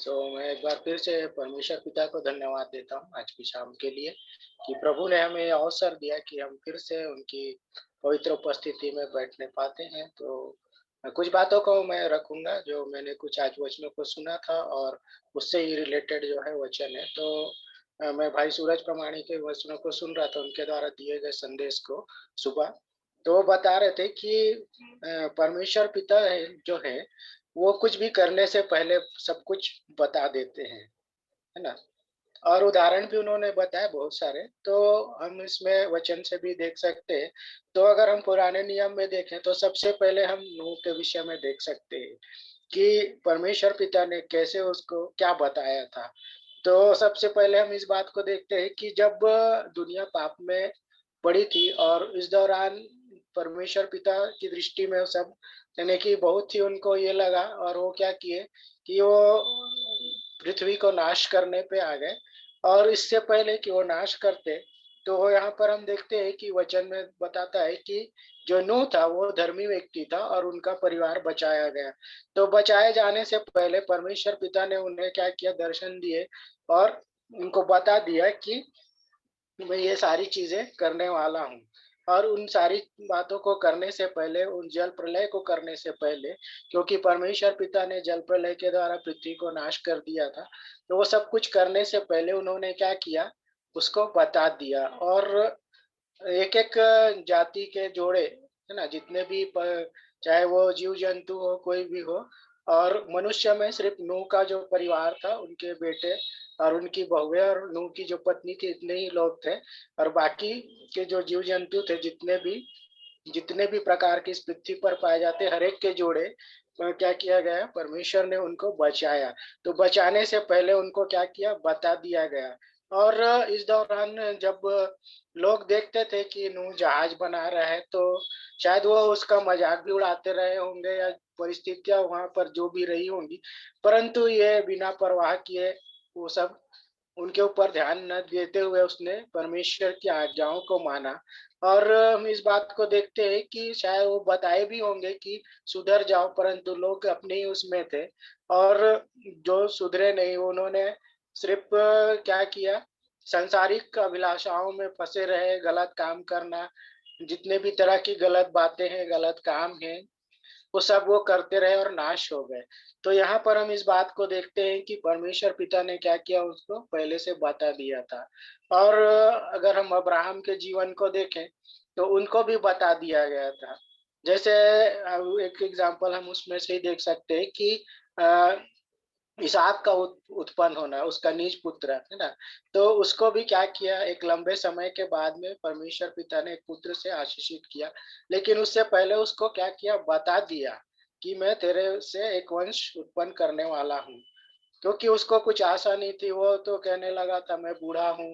तो मैं एक बार फिर से परमेश्वर पिता को धन्यवाद देता हूँ आज की शाम के लिए कि प्रभु ने हमें ये अवसर दिया कि हम फिर से उनकी पवित्र उपस्थिति में बैठने पाते हैं। तो कुछ बातों को मैं रखूँगा जो मैंने कुछ आज वचनों को सुना था और उससे ही रिलेटेड जो है वचन है। तो मैं भाई सूरज प्रमाणी के वचनों को सुन रहा था, उनके द्वारा दिए गए संदेश को सुबह। तो वो बता रहे थे कि परमेश्वर पिता है जो है वो कुछ भी करने से पहले सब कुछ बता देते हैं, है ना? और उदाहरण भी उन्होंने बताए बहुत सारे, तो हम इसमें वचन से भी देख सकते हैं। तो अगर हम पुराने नियम में देखें तो सबसे पहले हम नूह के विषय में देख सकते हैं कि परमेश्वर पिता ने कैसे उसको क्या बताया था। तो सबसे पहले हम इस बात को देखते हैं कि जब दुनिया पाप में पड़ी थी और इस दौरान परमेश्वर पिता की दृष्टि में वो सब यानी कि बहुत ही उनको ये लगा और वो क्या किए कि वो पृथ्वी को नाश करने पे आ गए। और इससे पहले कि वो नाश करते, तो यहाँ पर हम देखते हैं कि वचन में बताता है कि जो नूह था वो धर्मी व्यक्ति था और उनका परिवार बचाया गया। तो बचाए जाने से पहले परमेश्वर पिता ने उन्हें क्या किया, दर्शन दिए और उनको बता दिया कि मैं ये सारी चीज़ें करने वाला हूँ। और उन सारी बातों को करने से पहले, उन जल प्रलय को करने से पहले, क्योंकि परमेश्वर पिता ने जल प्रलय के द्वारा पृथ्वी को नाश कर दिया था, तो वो सब कुछ करने से पहले उन्होंने क्या किया, उसको बता दिया। और एक-एक जाति के जोड़े, है ना? जितने भी चाहे वो जीव-जंतु हो, कोई भी हो, और मनुष्य में सिर्फ़ नूह का जो परिवार था, उनके बेटे और उनकी बहुएँ और नूह की जो पत्नी थी, इतने ही लोग थे। और बाकी के जो जीव-जंतु थे, जितने भी प्रकार के इस पृथ्वी पर पाए जाते हैं, हर एक के जोड़े क्या किया गया, परमेश्वर ने उनको बचाया। तो बचाने से पहले उनको क्या किया, बता दिया गया। और इस दौरान जब लोग देखते थे कि नूह जहाज बना रहा है, तो शायद वो उसका मज़ाक भी उड़ाते रहे होंगे या परिस्थितियाँ वहाँ पर जो भी रही होंगी, परंतु ये बिना परवाह किए वो सब उनके ऊपर ध्यान न देते हुए उसने परमेश्वर की आज्ञाओं को माना। और हम इस बात को देखते हैं कि शायद वो बताए भी होंगे कि सुधर जाओ, परंतु लोग अपने ही उसमें थे। और जो सुधरे नहीं, उन्होंने सिर्फ़ क्या किया, सांसारिक अभिलाषाओं में फँसे रहे, गलत काम करना, जितने भी तरह की गलत बातें हैं, गलत काम हैं, वो सब वो करते रहे और नाश हो गए। तो यहाँ पर हम इस बात को देखते हैं कि परमेश्वर पिता ने क्या किया, उसको पहले से बता दिया था। और अगर हम अब्राहम के जीवन को देखें, तो उनको भी बता दिया गया था। जैसे एक एग्ज़ाम्पल हम उसमें से ही देख सकते हैं कि अ, इसहाक का उत्पन्न होना, उसका निज पुत्र, है ना? तो उसको भी क्या किया, एक लंबे समय के बाद में परमेश्वर पिता ने एक पुत्र से आशीषित किया। लेकिन उससे पहले उसको क्या किया, बता दिया कि मैं तेरे से एक वंश उत्पन्न करने वाला हूँ। क्योंकि उसको कुछ आशा नहीं थी, वो तो कहने लगा था मैं बूढ़ा हूँ,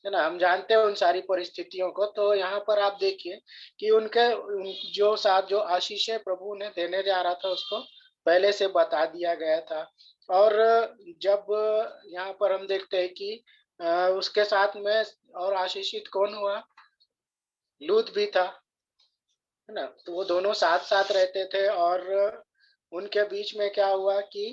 है ना? हम जानते हैं उन सारी परिस्थितियों को। तो यहाँ पर आप देखिए कि उनके जो साथ जो आशीषें प्रभु ने देने जा रहा था, उसको पहले से बता दिया गया था। और जब यहाँ पर हम देखते हैं कि उसके साथ में और आशीषित कौन हुआ? लूत भी था, है ना? तो वो दोनों साथ-साथ रहते थे। और उनके बीच में क्या हुआ कि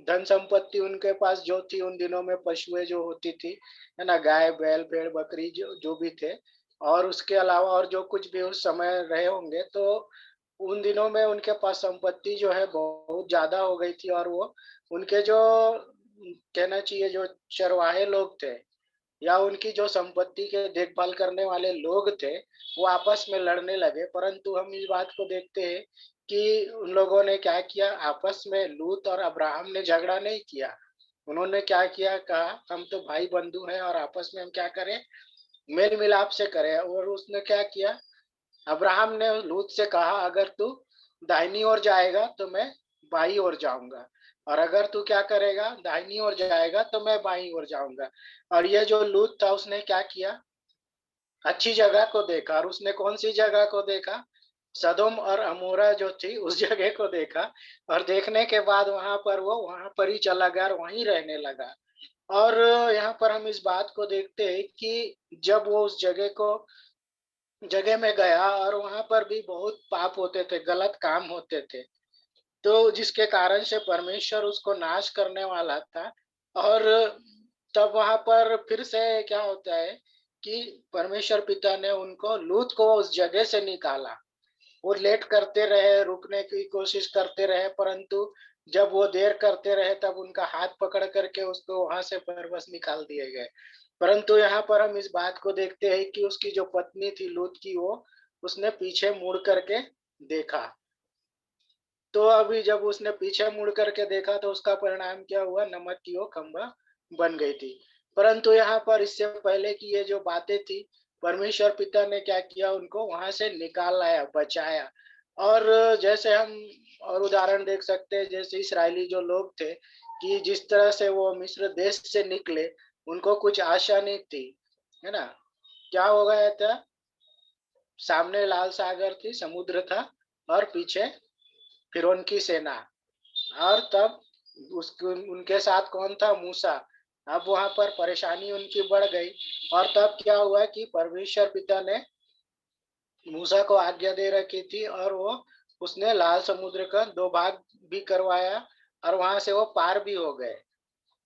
धन संपत्ति उनके पास जो थी उन दिनों में, पशुएँ जो होती थी, है ना? गाय, बैल, भेड़-बकरी जो जो भी थे, और उसके अलावा और जो कुछ भी उस समय रहे होंगे, तो उन दिनों में उनके पास संपत्ति जो है बहुत ज़्यादा हो गई थी। और वो उनके जो कहना चाहिए जो चरवाहे लोग थे या उनकी जो संपत्ति के देखभाल करने वाले लोग थे, वो आपस में लड़ने लगे। परंतु हम इस बात को देखते हैं कि उन लोगों ने क्या किया, आपस में लूत और अब्राहम ने झगड़ा नहीं किया। उन्होंने क्या किया, कहा हम तो भाई बंधु हैं और आपस में हम क्या करें, मेल मिलाप से करें। और उसने क्या किया, अब्राहम ने लूत से कहा अगर तू दाहिनी ओर जाएगा तो मैं बाईं ओर जाऊंगा, और अगर तू क्या करेगा, दाहिनी ओर जाएगा तो मैं बाईं ओर जाऊंगा। और ये जो लूत था उसने क्या किया, अच्छी जगह को देखा। और उसने कौन सी जगह को देखा, सदोम और अमोरा जो थी उस जगह को देखा। और देखने के बाद वहां पर वो वहां पर ही चला गया और वहीं रहने लगा। और यहाँ पर हम इस बात को देखते हैं कि जब वो उस जगह में गया और वहां पर भी बहुत पाप होते थे, गलत काम होते थे, तो जिसके कारण से परमेश्वर उसको नाश करने वाला था। और तब वहाँ पर फिर से क्या होता है कि परमेश्वर पिता ने उनको लूत को उस जगह से निकाला। वो लेट करते रहे, रुकने की कोशिश करते रहे, परंतु जब वो देर करते रहे तब उनका हाथ पकड़ करके उसको वहाँ से बरबस निकाल दिए गए। परंतु यहाँ पर हम इस बात को देखते हैं कि उसकी जो पत्नी थी लूत की, वो उसने पीछे मुड़ करके देखा। तो अभी जब उसने पीछे मुड़ करके देखा तो उसका परिणाम क्या हुआ? नमक की वो खंभा बन गई थी। परंतु यहाँ पर इससे पहले कि ये जो बातें थी, परमेश्वर पिता ने क्या किया? उनको वहाँ से निकाल लाया, बचाया। और जैसे हम और उदाहरण देख सकते हैं, जैसे इस्राएली जो लोग थे कि जिस तरह से वो मिस्र देश से निकले, उनको कुछ आशा नहीं थी, है ना? क्या हो गया था? सामने लाल सागर थी, समुद्र था और पीछे फ़िरौन की सेना। और तब उसके उनके साथ कौन था? मूसा। अब वहाँ पर परेशानी उनकी बढ़ गई। और तब क्या हुआ कि परमेश्वर पिता ने मूसा को आज्ञा दे रखी थी और वो उसने लाल समुद्र का 2 भाग भी करवाया और वहाँ से वो पार भी हो गए।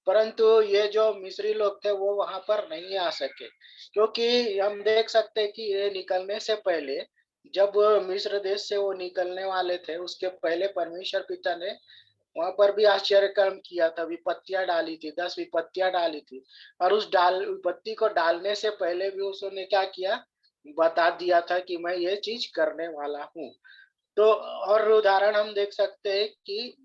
परंतु ये जो मिस्री लोग थे वो वहाँ पर नहीं आ सके, क्योंकि हम देख सकते हैं कि ये निकलने से पहले, जब मिस्र देश से वो निकलने वाले थे, उसके पहले परमेश्वर पिता ने वहाँ पर भी आश्चर्य कर्म किया था, विपत्तियाँ डाली थी, 10 विपत्तियाँ डाली थी। और उस डाल विपत्ति को डालने से पहले भी उसने क्या किया? बता दिया था कि मैं ये चीज़ करने वाला हूँ। तो और उदाहरण हम देख सकते हैं कि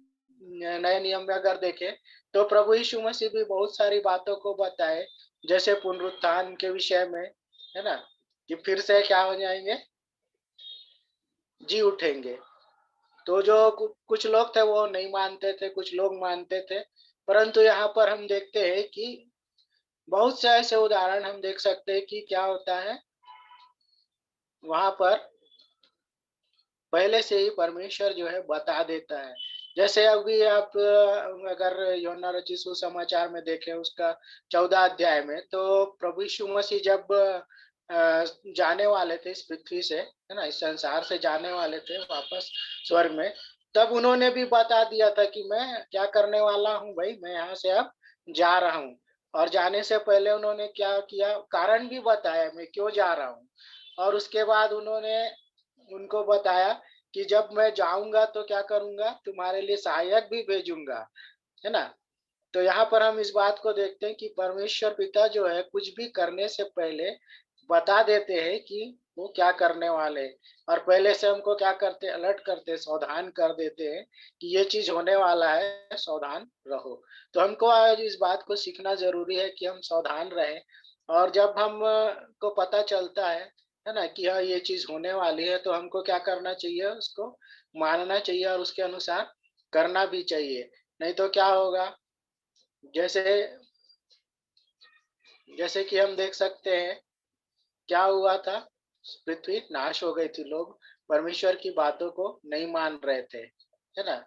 नए नियम में अगर देखें, तो प्रभु यीशु मसीह भी बहुत सारी बातों को बताए, जैसे पुनरुत्थान के विषय में, है ना? कि फिर से क्या हो जाएँगे? जी उठेंगे। तो जो कुछ लोग थे वो नहीं मानते थे, कुछ लोग मानते थे। परंतु यहाँ पर हम देखते हैं कि बहुत से ऐसे उदाहरण हम देख सकते हैं कि क्या होता है, वहाँ पर पहले से ही परमेश्वर जो है बता देता है। जैसे अभी आप अगर यूहन्ना रचित सुसमाचार में देखें उसका 14 अध्याय में, तो प्रभु यीशु मसीह जब जाने वाले थे इस पृथ्वी से, है ना? इस संसार से जाने वाले थे वापस स्वर्ग में, तब उन्होंने भी बता दिया था कि मैं क्या करने वाला हूँ भई, मैं यहाँ से अब जा रहा हूँ। और जाने से पहले उन्होंने क्या किया? कारण भी बताया मैं क्यों जा रहा हूँ। और उसके बाद उन्होंने उनको बताया कि जब मैं जाऊँगा तो क्या करूँगा? तुम्हारे लिए सहायक भी भेजूँगा, है ना? तो यहाँ पर हम इस बात को देखते हैं कि परमेश्वर पिता जो है कुछ भी करने से पहले बता देते हैं कि वो क्या करने वाले हैं। और पहले से हमको क्या करते हैं? अलर्ट करते हैं, सावधान कर देते हैं कि ये चीज़ होने वाला है, सावधान रहो। तो हमको आज इस बात को सीखना ज़रूरी है कि हम सावधान रहें। और जब हम को पता चलता है ना? कि हाँ, ये चीज़ होने वाली है, तो हमको क्या करना चाहिए? उसको मानना चाहिए और उसके अनुसार करना भी चाहिए। नहीं तो क्या होगा? जैसे जैसे कि हम देख सकते हैं, क्या हुआ था? पृथ्वी नाश हो गई थी, लोग परमेश्वर की बातों को नहीं मान रहे थे, है ना?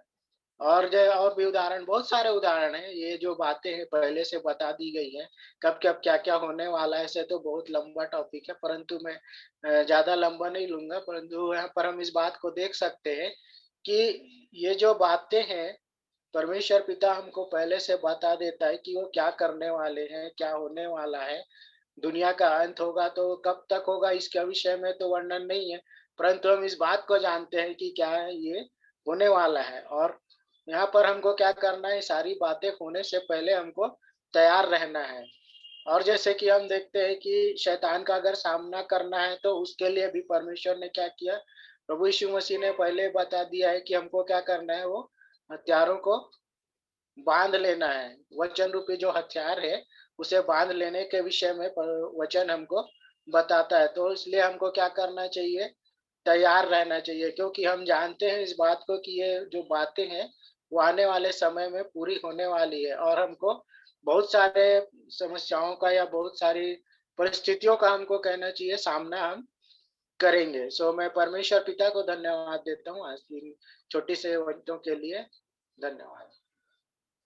और भी उदाहरण, बहुत सारे उदाहरण हैं, ये जो बातें हैं पहले से बता दी गई हैं, कब-कब क्या-क्या होने वाला है, ऐसे तो बहुत लंबा टॉपिक है, परंतु मैं ज़्यादा लंबा नहीं लूँगा, परंतु यहाँ पर हम इस बात को देख सकते हैं कि ये जो बातें हैं, परमेश्वर पिता हमको पहले से बता देता है कि वो क्या करने वाले हैं, क्या होने वाला है। दुनिया का अंत होगा तो कब तक होगा इसके विषय में तो वर्णन नहीं है, परंतु हम इस बात को जानते हैं कि क्या है, ये होने वाला है। और यहाँ पर हमको क्या करना है? सारी बातें होने से पहले हमको तैयार रहना है। और जैसे कि हम देखते हैं कि शैतान का अगर सामना करना है तो उसके लिए भी परमेश्वर ने क्या किया? प्रभु यीशु मसीह ने पहले बता दिया है कि हमको क्या करना है? वो हथियारों को बाँध लेना है। वचन रूपी जो हथियार है, उसे बाँध लेने के विषय में प वचन हमको बताता है। तो इसलिए हमको क्या करना चाहिए? तैयार रहना चाहिए, क्योंकि हम जानते हैं इस बात को कि ये जो बातें हैं, वो आने वाले समय में पूरी होने वाली है। और हमको बहुत सारे समस्याओं का या बहुत सारी परिस्थितियों का हमको कहना चाहिए सामना हम करेंगे। सो मैं परमेश्वर पिता को धन्यवाद देता हूँ आज की छोटी से वचनों के लिए। धन्यवाद।